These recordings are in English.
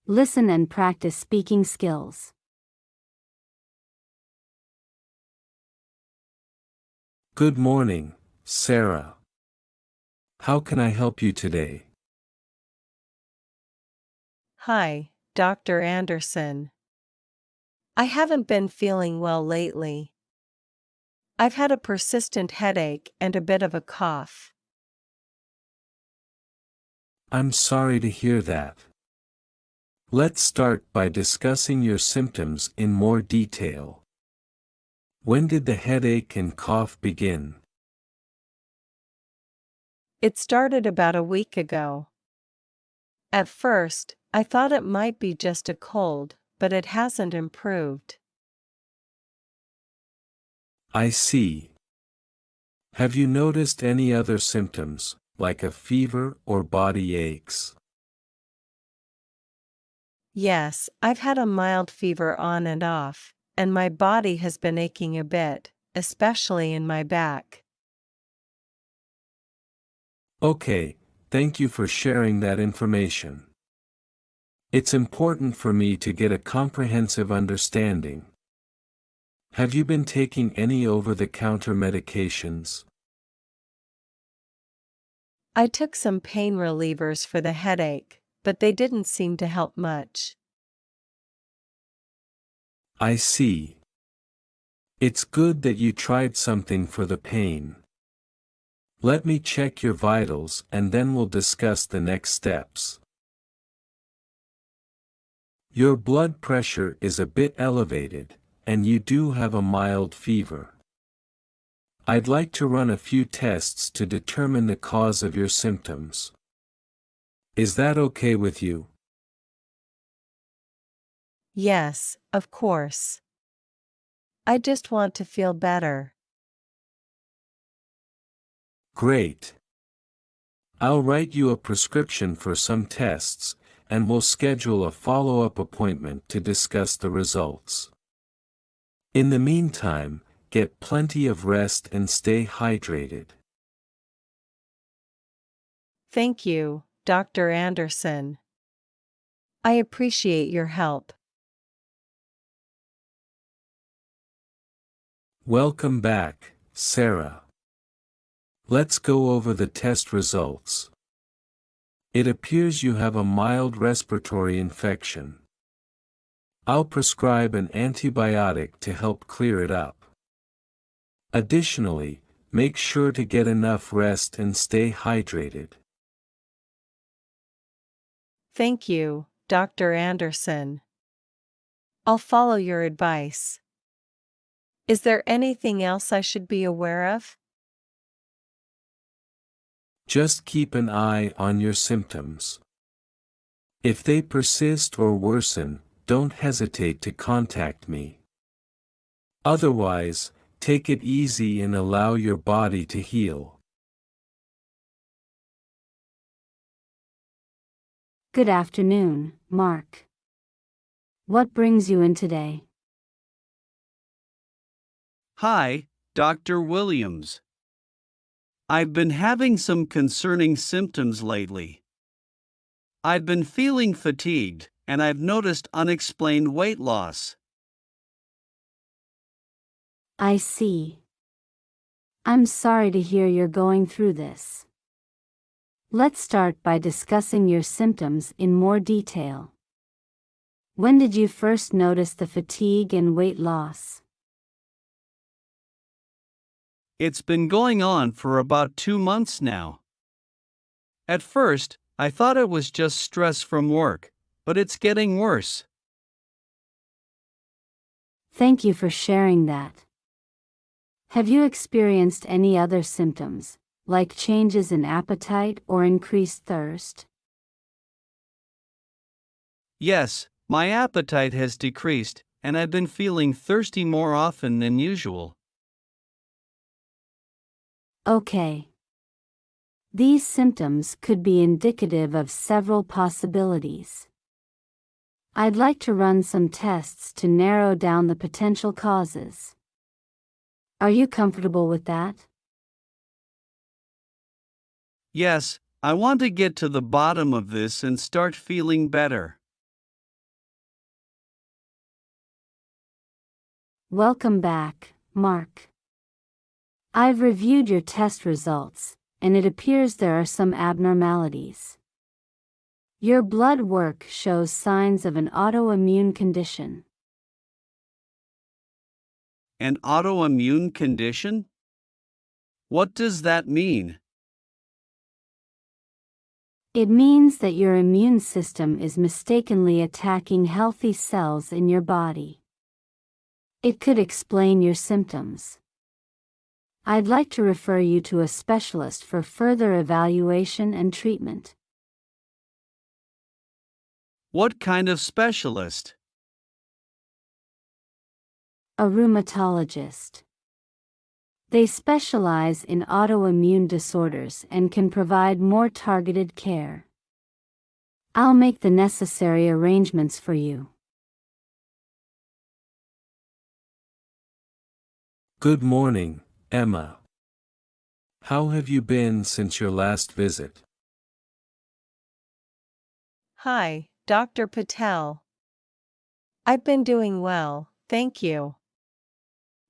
Listen and practice speaking skills. Good morning, Sarah. How can I help you today? Hi, Dr. Anderson. I haven't been feeling well lately. I've had a persistent headache and a bit of a cough. I'm sorry to hear that. Let's start by discussing your symptoms in more detail. When did the headache and cough begin? It started about a week ago. At first, I thought it might be just a cold, but it hasn't improved. I see. Have you noticed any other symptoms, like a fever or body aches? Yes, I've had a mild fever on and off, and my body has been aching a bit, especially in my back. Okay, thank you for sharing that information. It's important for me to get a comprehensive understanding. Have you been taking any over-the-counter medications? I took some pain relievers for the headache, but they didn't seem to help much. I see. It's good that you tried something for the pain. Let me check your vitals and then we'll discuss the next steps. Your blood pressure is a bit elevated, and you do have a mild fever. I'd like to run a few tests to determine the cause of your symptoms. Is that okay with you? Yes, of course. I just want to feel better. Great. I'll write you a prescription for some tests, and we'll schedule a follow-up appointment to discuss the results. In the meantime, get plenty of rest and stay hydrated. Thank you, Dr. Anderson. I appreciate your help. Welcome back, Sarah. Let's go over the test results. It appears you have a mild respiratory infection. I'll prescribe an antibiotic to help clear it up. Additionally, make sure to get enough rest and stay hydrated. Thank you, Dr. Anderson. I'll follow your advice. Is there anything else I should be aware of? Just keep an eye on your symptoms. If they persist or worsen, don't hesitate to contact me. Otherwise, take it easy and allow your body to heal. Good afternoon, Mark. What brings you in today? Hi, Dr. Williams. I've been having some concerning symptoms lately. I've been feeling fatigued, and I've noticed unexplained weight loss. I see. I'm sorry to hear you're going through this. Let's start by discussing your symptoms in more detail. When did you first notice the fatigue and weight loss? It's been going on for about 2 months now. At first, I thought it was just stress from work, but it's getting worse. Thank you for sharing that. Have you experienced any other symptoms, like changes in appetite or increased thirst? Yes, my appetite has decreased, and I've been feeling thirsty more often than usual. Okay. These symptoms could be indicative of several possibilities. I'd like to run some tests to narrow down the potential causes. Are you comfortable with that? Yes, I want to get to the bottom of this and start feeling better. Welcome back, Mark. I've reviewed your test results, and it appears there are some abnormalities. Your blood work shows signs of an autoimmune condition. An autoimmune condition? What does that mean? It means that your immune system is mistakenly attacking healthy cells in your body. It could explain your symptoms. I'd like to refer you to a specialist for further evaluation and treatment. What kind of specialist? A rheumatologist. They specialize in autoimmune disorders and can provide more targeted care. I'll make the necessary arrangements for you. Good morning, Emma. How have you been since your last visit? Hi, Dr. Patel. I've been doing well, thank you.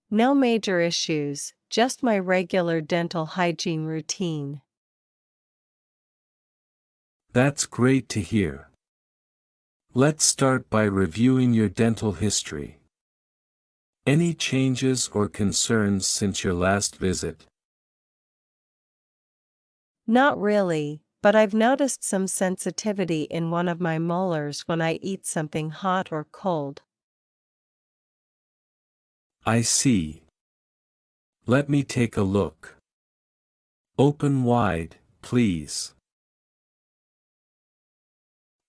No major issues, just my regular dental hygiene routine. That's great to hear. Let's start by reviewing your dental history. Any changes or concerns since your last visit? Not really, but I've noticed some sensitivity in one of my molars when I eat something hot or cold. I see. Let me take a look. Open wide, please.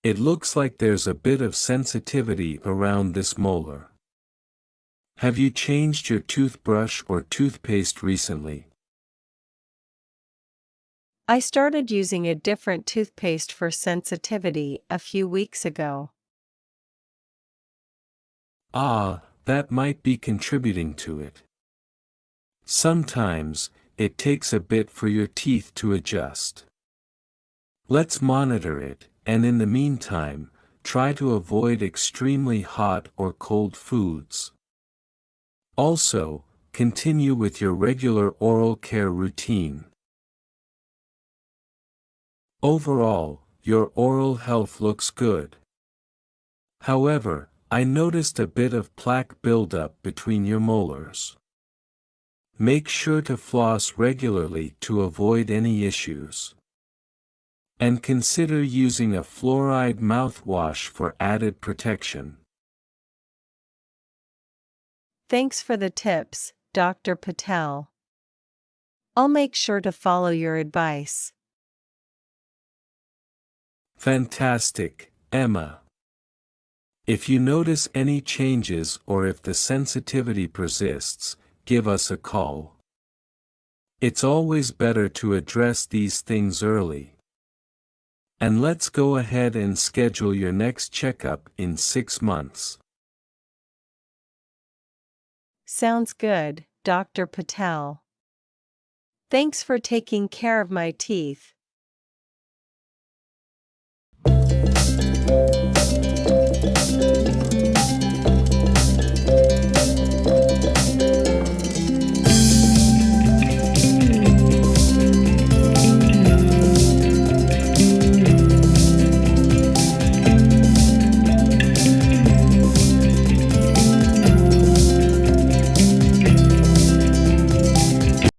It looks like there's a bit of sensitivity around this molar. Have you changed your toothbrush or toothpaste recently? I started using a different toothpaste for sensitivity a few weeks ago. Ah, that might be contributing to it. Sometimes, it takes a bit for your teeth to adjust. Let's monitor it, and in the meantime, try to avoid extremely hot or cold foods. Also, continue with your regular oral care routine. Overall, your oral health looks good. However, I noticed a bit of plaque buildup between your molars. Make sure to floss regularly to avoid any issues. And consider using a fluoride mouthwash for added protection. Thanks for the tips, Dr. Patel. I'll make sure to follow your advice. Fantastic, Emma. If you notice any changes or if the sensitivity persists, give us a call. It's always better to address these things early. And let's go ahead and schedule your next checkup in 6 months. Sounds good, Dr. Patel. Thanks for taking care of my teeth.